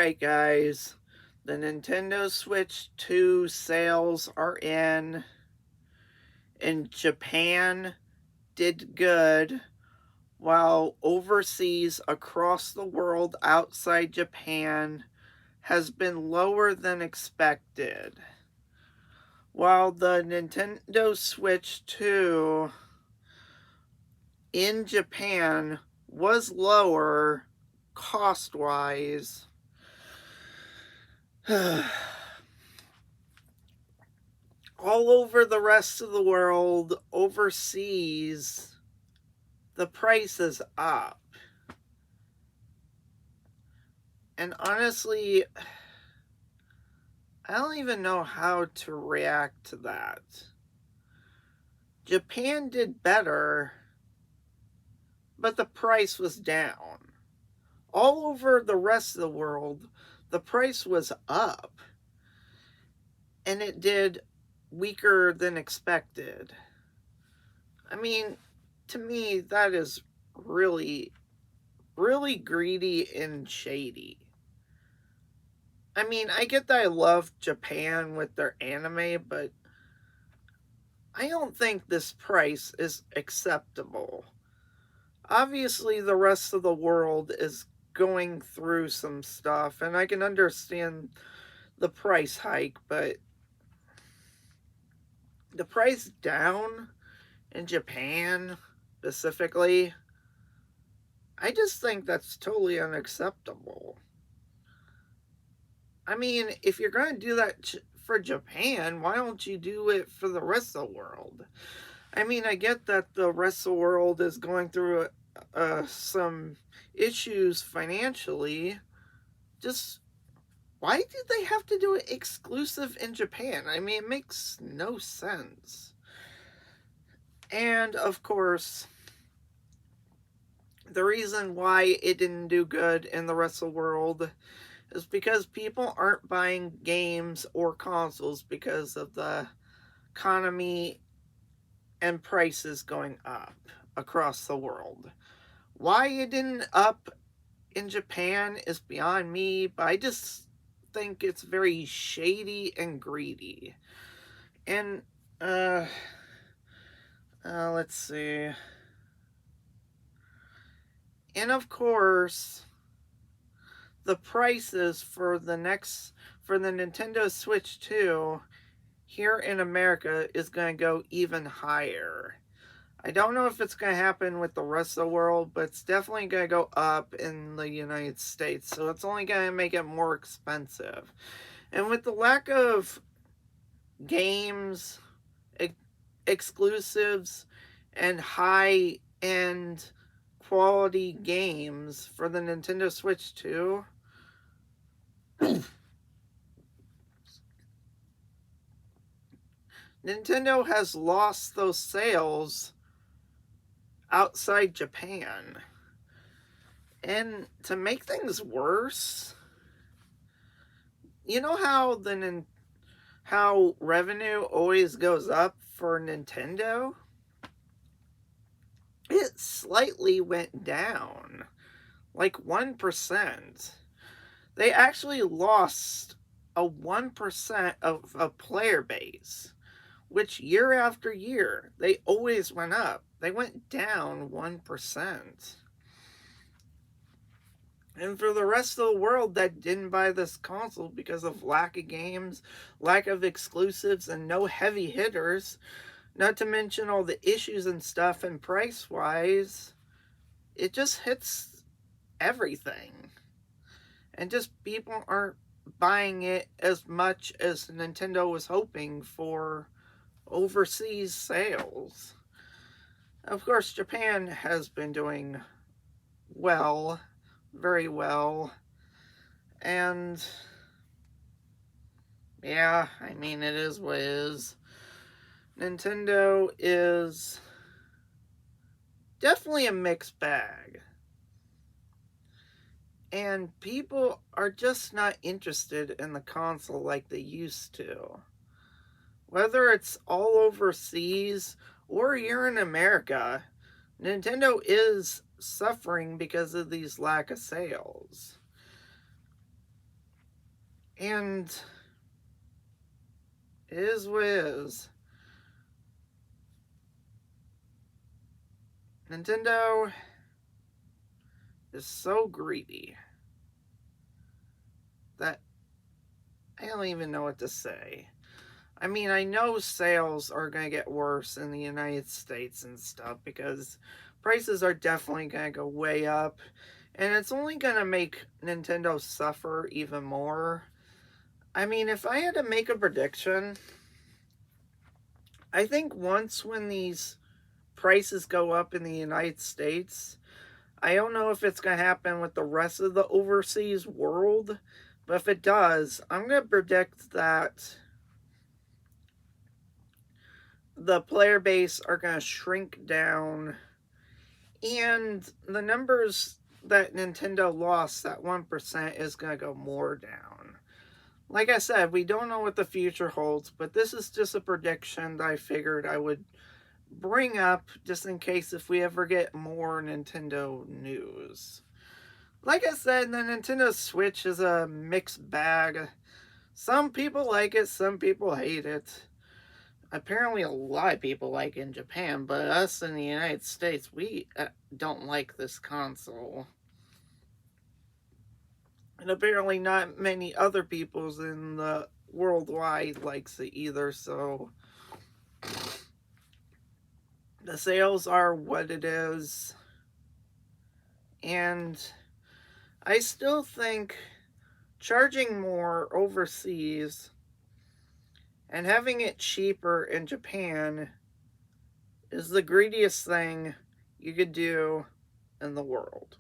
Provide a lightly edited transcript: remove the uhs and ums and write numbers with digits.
Alright guys, the Nintendo Switch 2 sales are in. Japan did good, while overseas across the world outside Japan has been lower than expected. While the Nintendo Switch 2 in Japan was lower cost-wise, all over the rest of the world, overseas, the price is up. And honestly, I don't even know how to react to that. Japan did better, but the price was down. All over the rest of the world, the price was up. And it did weaker than expected. I mean, to me, that is really, really greedy and shady. I mean, I get that I love Japan with their anime, but I don't think this price is acceptable. Obviously, the rest of the world is going through some stuff, and I can understand the price hike, but the price down in Japan specifically, I just think that's totally unacceptable. I mean, if you're going to do that for Japan, why don't you do it for the rest of the world? I mean, I get that the rest of the world is going through some issues financially. Just why did they have to do it exclusive in Japan? I mean, it makes no sense. And of course, the reason why it didn't do good in the rest of the world is because people aren't buying games or consoles because of the economy and prices going up across the world. Why it didn't up in Japan is beyond me, but I just think it's very shady and greedy. And, let's see. And of course, the prices for the Nintendo Switch 2 here in America is going to go even higher. I don't know if it's going to happen with the rest of the world, but it's definitely going to go up in the United States, so it's only going to make it more expensive. And with the lack of games, exclusives, and high-end quality games for the Nintendo Switch 2, Nintendo has lost those sales outside Japan. And to make things worse, you know how revenue always goes up for Nintendo? It slightly went down, like 1%. They actually lost a 1% of a player base, which year after year, they always went up. They went down 1%. And for the rest of the world that didn't buy this console because of lack of games, lack of exclusives, and no heavy hitters, not to mention all the issues and stuff and price-wise, it just hits everything. And just people aren't buying it as much as Nintendo was hoping for overseas sales. Of course, Japan has been doing well, very well, and yeah, I mean, it is what it is. Nintendo is definitely a mixed bag. And people are just not interested in the console like they used to. Whether it's all overseas or here in America, Nintendo is suffering because of these lack of sales. And it is what it is. Nintendo is so greedy that I don't even know what to say. I mean, I know sales are going to get worse in the United States and stuff because prices are definitely going to go way up. And it's only going to make Nintendo suffer even more. I mean, if I had to make a prediction, I think once when these prices go up in the United States, I don't know if it's going to happen with the rest of the overseas world, but if it does, I'm going to predict that the player base are going to shrink down, and the numbers that Nintendo lost, that 1%, is going to go more down. Like I said, we don't know what the future holds, but this is just a prediction that I figured I would bring up just in case if we ever get more Nintendo news. Like I said, the Nintendo Switch is a mixed bag. Some people like it, some people hate it. Apparently a lot of people like it in Japan, but us in the United States, we don't like this console. And apparently not many other peoples in the worldwide likes it either, so the sales are what it is. And I still think charging more overseas and having it cheaper in Japan is the greediest thing you could do in the world.